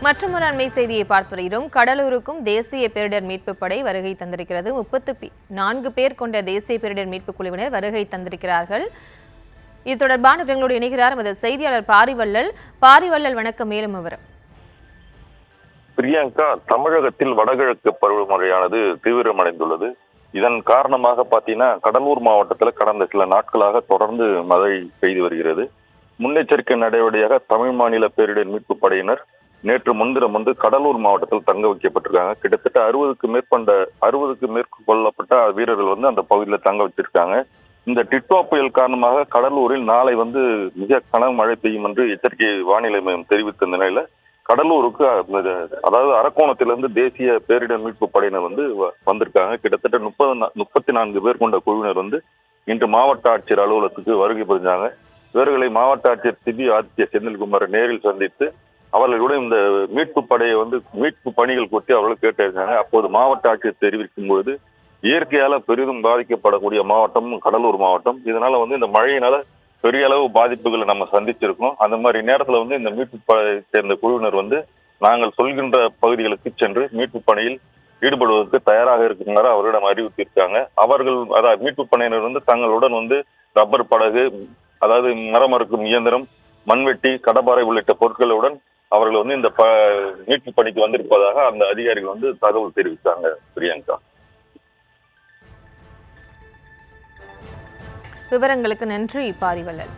மற்றொரு அண்மை செய்தியை பார்த்து வருகிறோம். கடலூருக்கும் தேசிய பேரிடர் மீட்பு படை வருகை தந்திருக்கிறது. 34 பேர் கொண்ட தேசிய பேரிடர் மீட்பு குழுவினர் வருகை தந்திருக்கிறார்கள். இது தொடர்பான விவரங்களோடு இணைகிறார் நமது செய்தியாளர் பாரிவள்ளல். வணக்கம். மேலும் விவரம். பிரியங்கா, தமிழகத்தில் வடகிழக்கு பருவமழையானது தீவிரமடைந்துள்ளது. இதன் காரணமாக பாத்தீங்கன்னா கடலூர் மாவட்டத்தில் கடந்த சில நாட்களாக தொடர்ந்து மழை பெய்து வருகிறது. முன்னெச்சரிக்கை நடவடிக்கையாக தமிழ் மாநில பேரிடர் மீட்பு படையினர் நேற்று முன்தினம் கடலூர் மாவட்டத்தில் தங்க வைக்கப்பட்டிருக்காங்க. கிட்டத்தட்ட 60க்கு மேற்கொள்ளப்பட்ட வீரர்கள் அந்த பகுதியில் தங்க வச்சிருக்காங்க. இந்த டிட்வா புயல் காரணமாக கடலூரில் நாளை மிக கனமழை பெய்யும் என்று எச்சரிக்கை வானிலை மையம் தெரிவித்த நிலையில கடலூருக்கு அதாவது அரக்கோணத்திலிருந்து தேசிய பேரிடர் மீட்பு படையினர் வந்திருக்காங்க. கிட்டத்தட்ட 34 பேர் கொண்ட குழுவினர் இன்று மாவட்ட ஆட்சியர் அலுவலகத்துக்கு வருகை புரிஞ்சாங்க. இவர்களை மாவட்ட ஆட்சியர் சிபி ஆதித்ய செந்தில்குமார் நேரில் சந்தித்து அவர்களுடன் இந்த மீட்பு படையை மீட்பு பணிகள் குறித்து அவர்கள் கேட்டிருக்காங்க. அப்போது மாவட்ட ஆட்சியர் தெரிவிக்கும் பொழுது இயற்கையால பெரிதும் பாதிக்கப்படக்கூடிய மாவட்டம் கடலூர் மாவட்டம். இதனால இந்த மழையினால பெரிய அளவு பாதிப்புகளை நம்ம சந்திச்சிருக்கோம். அந்த மாதிரி நேரத்துல இந்த மீட்பு படையை சேர்ந்த குழுவினர் நாங்கள் சொல்கின்ற பகுதிகளுக்கு சென்று மீட்பு பணியில் ஈடுபடுவதற்கு தயாராக இருக்குமாறு அவரிடம் அறிவித்திருக்காங்க. அவர்கள் அதாவது மீட்பு படையினர் தங்களுடன் ரப்பர் படகு, அதாவது மரம் அறுக்கும் இயந்திரம், மண்வெட்டி, கடப்பாறை உள்ளிட்ட பொருட்களுடன் அவர்கள் இந்த மீட்பு பணிக்கு வந்திருப்பதாக அந்த அதிகாரிகள் தகவல் தெரிவித்தாங்க. பிரியங்கா, விவரங்களுக்கு நன்றி பாரிவள்ளல்.